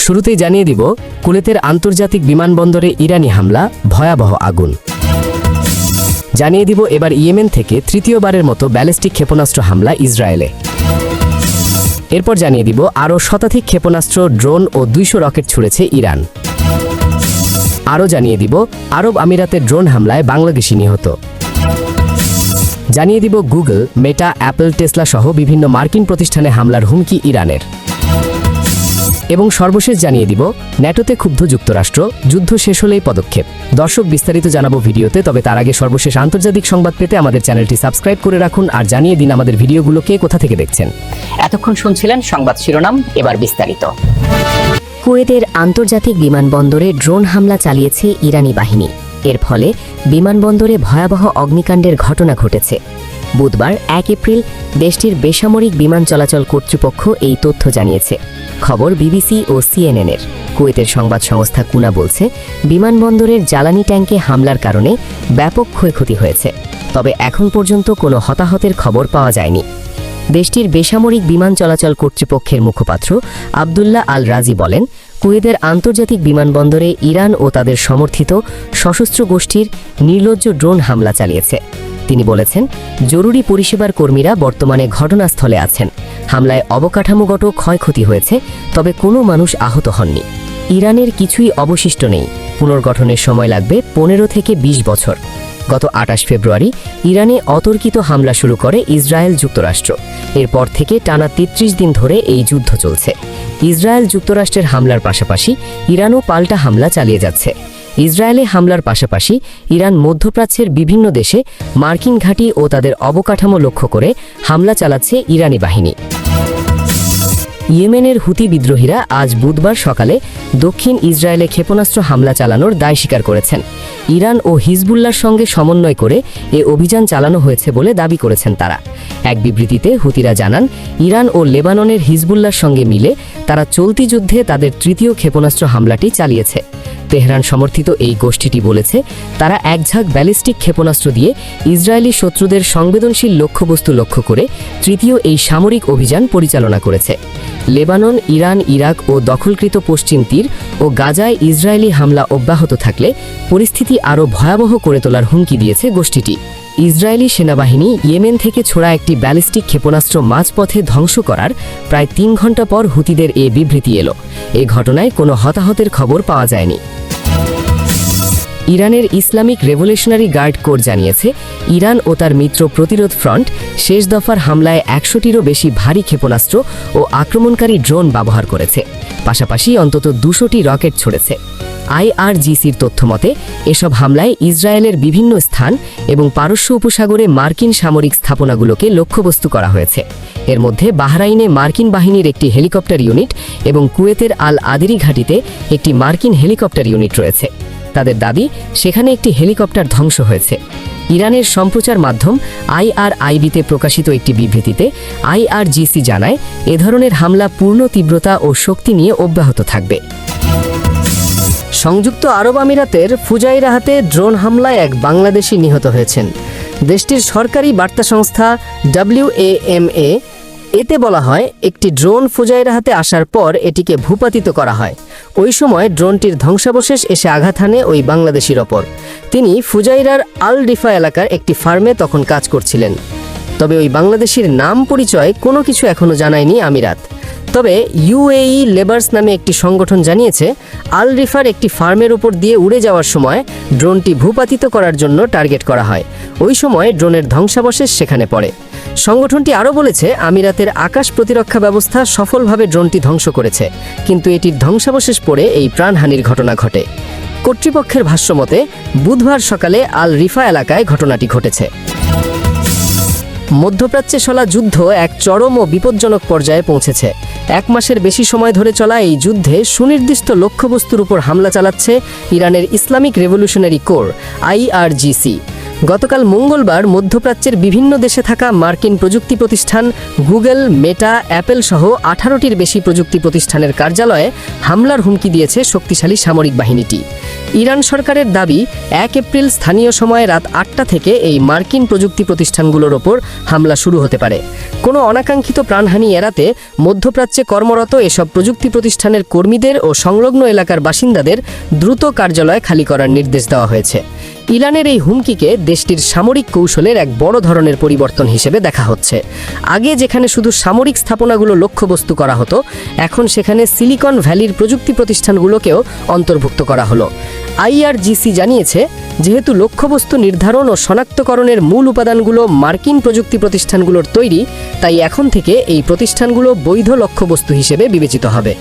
শুরুতেই জানিয়ে দিব কুয়েতের আন্তর্জাতিক বিমানবন্দরে ইরানি হামলা, ভয়াবহ আগুন। জানিয়ে দিব এবার ইয়েমেন থেকে তৃতীয়বারের মতো ব্যালিস্টিক ক্ষেপণাস্ত্র হামলা ইসরায়েলে। এরপর জানিয়ে দিব আরও শতাধিক ক্ষেপণাস্ত্র, ড্রোন ও 200 রকেট ছুড়েছে ইরান। আরও জানিয়ে দিব আরব আমিরাতের ড্রোন হামলায় বাংলাদেশি নিহত। জানিয়ে দিব গুগল, মেটা, অ্যাপল, টেসলা সহ বিভিন্ন মার্কিন প্রতিষ্ঠানে হামলার হুমকি ইরানের। এবং সর্বশেষ জানিয়ে দিব ন্যাটোতে ক্ষুব্ধ যুক্তরাষ্ট্র, যুদ্ধ শেষ হলেই পদক্ষেপ। দর্শক, বিস্তারিত জানাবো ভিডিওতে, তবে তার আগে সর্বশেষ আন্তর্জাতিক সংবাদ পেতে আমাদের চ্যানেলটি সাবস্ক্রাইব করে রাখুন আর জানিয়ে দিন আমাদের ভিডিওগুলো কে কোথা থেকে দেখছেন। এতক্ষণ শুনছিলেন সংবাদ শিরোনাম, এবার বিস্তারিত। কুয়েতের আন্তর্জাতিক বিমানবন্দরে ড্রোন হামলা চালিয়েছে ইরানি বাহিনী। এর ফলে বিমানবন্দরে ভয়াবহ অগ্নিকাণ্ডের ঘটনা ঘটেছে। বুধবার 1 এপ্রিল দেশটির বেসামরিক বিমান চলাচল কর্তৃপক্ষ এই তথ্য জানিয়েছে। খবর বিবিসি ও সিএনএনের। কুয়েতের সংবাদ সংস্থা কুনা বলছে, বিমানবন্দরের জ্বালানি ট্যাঙ্কে হামলার কারণে ব্যাপক ক্ষয়ক্ষতি হয়েছে, তবে এখন পর্যন্ত কোনো হতাহতের খবর পাওয়া যায়নি। দেশটির বেসামরিক বিমান চলাচল কর্তৃপক্ষের মুখপাত্র আবদুল্লাহ আল রাজি বলেন, কুয়েতের আন্তর্জাতিক বিমানবন্দরে ইরান ও তাদের সমর্থিত সশস্ত্র গোষ্ঠীর নির্লজ্জ ড্রোন হামলা চালিয়েছে। তিনি বলেছেন, জরুরি পরিষেবার কর্মীরা বর্তমানে ঘটনাস্থলে আছেন। হামলায় অবকাঠামোগত ক্ষয়ক্ষতি হয়েছে, তবে কোনো মানুষ আহত হননি। ইরানের কিছুই অবশিষ্ট নেই। পুনর্গঠনের সময় লাগবে 15 থেকে 20 বছর। গত 28 ফেব্রুয়ারি ইরানে অতর্কিত হামলা শুরু করে ইসরায়েল যুক্তরাষ্ট্র। এরপর থেকে টানা 33 দিন ধরে এই যুদ্ধ চলছে। ইসরায়েল যুক্তরাষ্ট্রের হামলার পাশাপাশি ইরানও পাল্টা হামলা চালিয়ে যাচ্ছে। ইসরায়েলে হামলার পাশাপাশি ইরান মধ্যপ্রাচ্যের বিভিন্ন দেশে মার্কিন ঘাঁটি ও তাদের অবকাঠামো লক্ষ্য করে হামলা চালাচ্ছে ইরানি বাহিনী। ইয়েমেনের হুতি বিদ্রোহীরা আজ বুধবার সকালে দক্ষিণ ইসরায়েলে ক্ষেপণাস্ত্র হামলা চালানোর দায় স্বীকার করেছেন। ইরান ও হিজবুল্লাহর সঙ্গে সমন্বয় করে এ অভিযান চালানো হয়েছে বলে দাবি করেছেন তারা। এক বিবৃতিতে হুতিরা জানান, ইরান ও লেবাননের হিজবুল্লাহর সঙ্গে মিলে তারা চলতি যুদ্ধে তাদের তৃতীয় ক্ষেপণাস্ত্র হামলাটি চালিয়েছে। তেহরান সমর্থিত এই গোষ্ঠীটি বলেছে, তারা একঝাঁক ব্যালিস্টিক ক্ষেপণাস্ত্র দিয়ে ইসরায়েলি শত্রুদের সংবেদনশীল লক্ষ্যবস্তু লক্ষ্য করে তৃতীয় এই সামরিক অভিযান পরিচালনা করেছে। লেবানন, ইরান, ইরাক ও দখলকৃত পশ্চিম তীর ও গাজায় ইসরায়েলি হামলা অব্যাহত থাকলে পরিস্থিতি আরও ভয়াবহ করে তোলার হুমকি দিয়েছে গোষ্ঠীটি। ইসরায়েলি সেনাবাহিনী ইয়েমেন থেকে ছোড়া একটি ব্যালিস্টিক ক্ষেপণাস্ত্র মাঝপথে ধ্বংস করার প্রায় 3 ঘণ্টা পর হুতিদের এ বিবৃতি এলো। এ ঘটনায় কোনো হতাহতের খবর পাওয়া যায়নি। ইরানের ইসলামিক রেভলিউশনারি গার্ড কোর জানিয়েছে, ইরান ও তার মিত্র প্রতিরোধ ফ্রন্ট শেষ দফার হামলায় 100টিরও বেশি ভারী ক্ষেপণাস্ত্র ও আক্রমণকারী ড্রোন ব্যবহার করেছে। পাশাপাশি অন্তত 200টি রকেট ছড়েছে। আইআরজিসির তথ্যমতে এসব হামলায় ইসরায়েলের বিভিন্ন স্থান এবং পারস্য উপসাগরে মার্কিন সামরিক স্থাপনাগুলোকে লক্ষ্যবস্তু করা হয়েছে। এর মধ্যে বাহরাইনে মার্কিন বাহিনীর একটি হেলিকপ্টার ইউনিট এবং কুয়েতের আল আদিরি ঘাঁটিতে একটি মার্কিন হেলিকপ্টার ইউনিট রয়েছে। তাদের দাবি, সেখানে একটি হেলিকপ্টার ধ্বংস হয়েছে। ইরানের সম্প্রচার মাধ্যম IRIB-তে প্রকাশিত একটি বিবৃতিতে আইআরজিসি জানায়, এ ধরনের হামলা পূর্ণ তীব্রতা ও শক্তি নিয়ে অব্যাহত থাকবে। সংযুক্ত আরব আমিরাতের ফুজাইরাহাতে ড্রোন হামলায় এক বাংলাদেশি নিহত হয়েছেন। দেশটির সরকারি বার্তা সংস্থা WAMA এতে বলা হয়, একটি ড্রোন ফুজাইরাহাতে আসার পর এটিকে ভূপাতিত করা হয়। ওই সময় ড্রোনটির ধ্বংসাবশেষ এসে আঘাত হানে ওই বাংলাদেশির ওপর। তিনি ফুজাইরার আল রিফা এলাকার একটি ফার্মে তখন কাজ করছিলেন। তবে ওই বাংলাদেশির নাম পরিচয় কোনো কিছু এখনও জানায়নি আমিরাত। তবে UAE লেবার্স নামে একটি সংগঠন জানিয়েছে, আল রিফার একটি ফার্মের ওপর দিয়ে উড়ে যাওয়ার সময় ড্রোনটি ভূপাতিত করার জন্য টার্গেট করা হয়। ওই সময় ড্রোনের ধ্বংসাবশেষ সেখানে পড়ে। সংগঠনটি আরও বলেছে, আমিরাতের আকাশ প্রতিরক্ষা ব্যবস্থা সফলভাবে ড্রোনটি ধ্বংস করেছে, কিন্তু এটির ধ্বংসাবশেষ পড়ে এই প্রাণহানির ঘটনা ঘটে। কর্তৃপক্ষের ভাষ্যমতে বুধবার সকালে আল রিফা এলাকায় ঘটনাটি ঘটেছে। মধ্যপ্রাচ্যে চলা যুদ্ধ এক চরম ও বিপজ্জনক পর্যায়ে পৌঁছেছে। 1 মাসের বেশি সময় ধরে চলা এই যুদ্ধে সুনির্দিষ্ট লক্ষ্যবস্তুর উপর হামলা চালাচ্ছে ইরানের ইসলামিক রেভলিউশনারি কোর IRGC। গতকাল মঙ্গলবার মধ্যপ্রাচ্যের বিভিন্ন দেশে থাকা মার্কিন প্রযুক্তি প্রতিষ্ঠান গুগল, মেটা, অ্যাপল সহ 18টির বেশি প্রযুক্তি প্রতিষ্ঠানের কার্যালয়ে হামলার হুমকি দিয়েছে শক্তিশালী সামরিক বাহিনীটি। ইরান সরকারের দাবি 1 এপ্রিল স্থানীয় সময় রাত 8টা থেকে এই মার্কিন প্রযুক্তি প্রতিষ্ঠানগুলোর ওপর হামলা শুরু হতে পারে। কোনো অনাকাঙ্ক্ষিত প্রাণহানি এড়াতে মধ্যপ্রাচ্যে কর্মরত এসব প্রযুক্তি প্রতিষ্ঠানের কর্মীদের ও সংলগ্ন এলাকার বাসিন্দাদের দ্রুত কার্যালয় খালি করার নির্দেশ দেওয়া হয়েছে। ইরানের এই হুমকিকে দেশটির সামরিক কৌশলের এক বড় ধরনের পরিবর্তন হিসেবে দেখা হচ্ছে। আগে যেখানে শুধু সামরিক স্থাপনাগুলো লক্ষ্যবস্তু করা হতো, এখন সেখানে সিলিকন ভ্যালির প্রযুক্তি প্রতিষ্ঠানগুলোকেও অন্তর্ভুক্ত করা হলো। IRGC জানিয়েছে, যেহেতু লক্ষ্যবস্তু নির্ধারণ ও শনাক্তকরণের মূল উপাদানগুলো মার্কিন প্রযুক্তি প্রতিষ্ঠানগুলোর তৈরি, তাই এখন থেকে এই প্রতিষ্ঠানগুলো বৈধ লক্ষ্যবস্তু হিসেবে বিবেচিত হবে।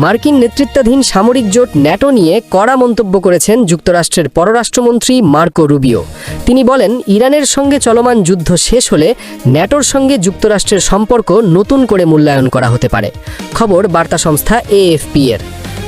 মার্কিন নেতৃত্বাধীন সামরিক জোট ন্যাটো নিয়ে কড়া মন্তব্য করেছেন যুক্তরাষ্ট্রের পররাষ্ট্রমন্ত্রী মার্কো রুবিও। তিনি বলেন, ইরানের সঙ্গে চলমান যুদ্ধ শেষ হলে ন্যাটোর সঙ্গে যুক্তরাষ্ট্রের সম্পর্ক নতুন করে মূল্যায়ন করা হতে পারে। খবর বার্তা সংস্থা AFP এর।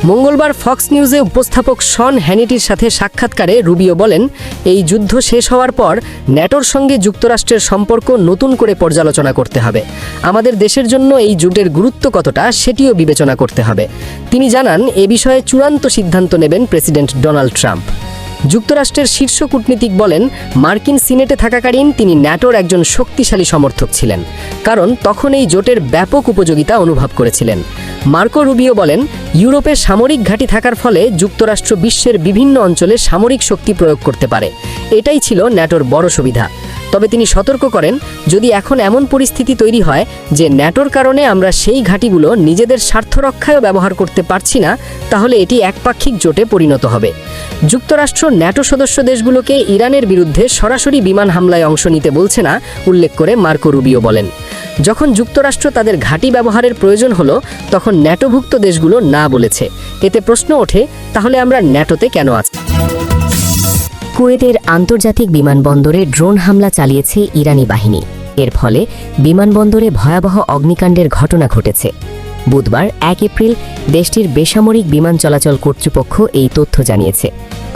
মঙ্গলবার ফক্স নিউজে উপস্থাপক শন হ্যানিটির সাথে সাক্ষাৎকারে রুবিও বলেন, এই যুদ্ধ শেষ হওয়ার পর ন্যাটোর সঙ্গে যুক্তরাষ্ট্রের সম্পর্ক নতুন করে পর্যালোচনা করতে হবে। আমাদের দেশের জন্য এই জোটের গুরুত্ব কতটা সেটিও বিবেচনা করতে হবে। তিনি জানান, এ বিষয়ে চূড়ান্ত সিদ্ধান্ত নেবেন প্রেসিডেন্ট ডোনাল্ড ট্রাম্প। যুক্তরাষ্ট্রের শীর্ষ কূটনীতিক বলেন, মার্কিন সিনেটে থাকাকালীন তিনি ন্যাটোর একজন শক্তিশালী সমর্থক ছিলেন, কারণ তখন এই জোটের ব্যাপক উপযোগিতা অনুভব করেছিলেন। মার্কো রুবিও বলেন, ইউরোপে সামরিক ঘাঁটি থাকার ফলে যুক্তরাষ্ট্র বিশ্বের বিভিন্ন অঞ্চলে সামরিক শক্তি প্রয়োগ করতে পারে। এটাই ছিল ন্যাটোর বড় সুবিধা। তবে তিনি সতর্ক করেন, যদি এখন এমন পরিস্থিতি তৈরি হয় যে ন্যাটোর কারণে আমরা সেই ঘাঁটিগুলো নিজেদের স্বার্থ রক্ষায়ও ব্যবহার করতে পারছি না, তাহলে এটি একপাক্ষিক জোটে পরিণত হবে। যুক্তরাষ্ট্র ন্যাটো সদস্য দেশগুলোকে ইরানের বিরুদ্ধে সরাসরি বিমান হামলায় অংশ নিতে বলছে না উল্লেখ করে মার্কো রুবিও বলেন, যখন যুক্তরাষ্ট্র তাদের ঘাঁটি ব্যবহারের প্রয়োজন হলো, তখন ন্যাটোভুক্ত দেশগুলো না বলেছে। এতে প্রশ্ন ওঠে, তাহলে আমরা ন্যাটোতে কেন আছি? কুয়েতের আন্তর্জাতিক বিমানবন্দরে ড্রোন হামলা চালিয়েছে ইরানি বাহিনী। এর ফলে বিমানবন্দরে ভয়াবহ অগ্নিকাণ্ডের ঘটনা ঘটেছে। বুধবার 1 এপ্রিল দেশটির বেসামরিক বিমান চলাচল কর্তৃপক্ষ এই তথ্য জানিয়েছে।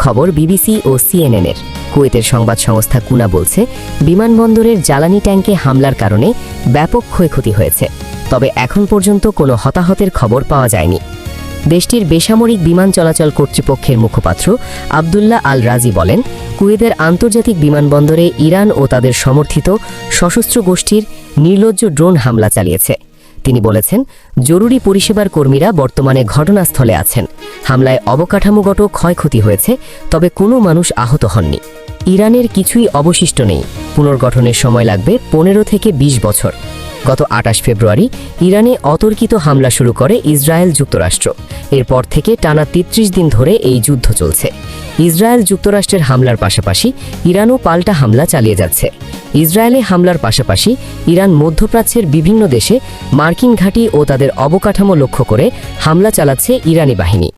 খবর BBC ও CNN এর। কুয়েতের সংবাদ সংস্থা কুনা বলছে, বিমানবন্দরের জ্বালানি ট্যাঙ্কে হামলার কারণে ব্যাপক ক্ষয়ক্ষতি হয়েছে, তবে এখন পর্যন্ত কোনো হতাহতের খবর পাওয়া যায়নি। দেশটির বেসামরিক বিমান চলাচল কর্তৃপক্ষের মুখপাত্র আবদুল্লাহ আল রাজি বলেন, কুয়েতের আন্তর্জাতিক বিমানবন্দরে ইরান ও তাদের সমর্থিত সশস্ত্র গোষ্ঠীর নির্লজ্জ ড্রোন হামলা চালিয়েছে। তিনি বলেছেন, জরুরি পরিষেবার কর্মীরা বর্তমানে ঘটনাস্থলে আছেন। হামলায় অবকাঠামোগত ক্ষয়ক্ষতি হয়েছে, তবে কোনো মানুষ আহত হননি। ইরানের কিছুই অবশিষ্ট নেই। পুনর্গঠনের সময় লাগবে 15 থেকে 20 বছর। গত 28 ফেব্রুয়ারি ইরানে অতর্কিত হামলা শুরু করে ইসরায়েল যুক্তরাষ্ট্র। এরপর থেকে টানা 33 দিন ধরে এই যুদ্ধ চলছে। ইসরায়েল যুক্তরাষ্ট্রের হামলার পাশাপাশি ইরানও পাল্টা হামলা চালিয়ে যাচ্ছে। ইসরায়েলে হামলার পাশাপাশি ইরান মধ্যপ্রাচ্যের বিভিন্ন দেশে মার্কিন ঘাঁটি ও তাদের অবকাঠামো লক্ষ্য করে হামলা চালাচ্ছে ইরানি বাহিনী।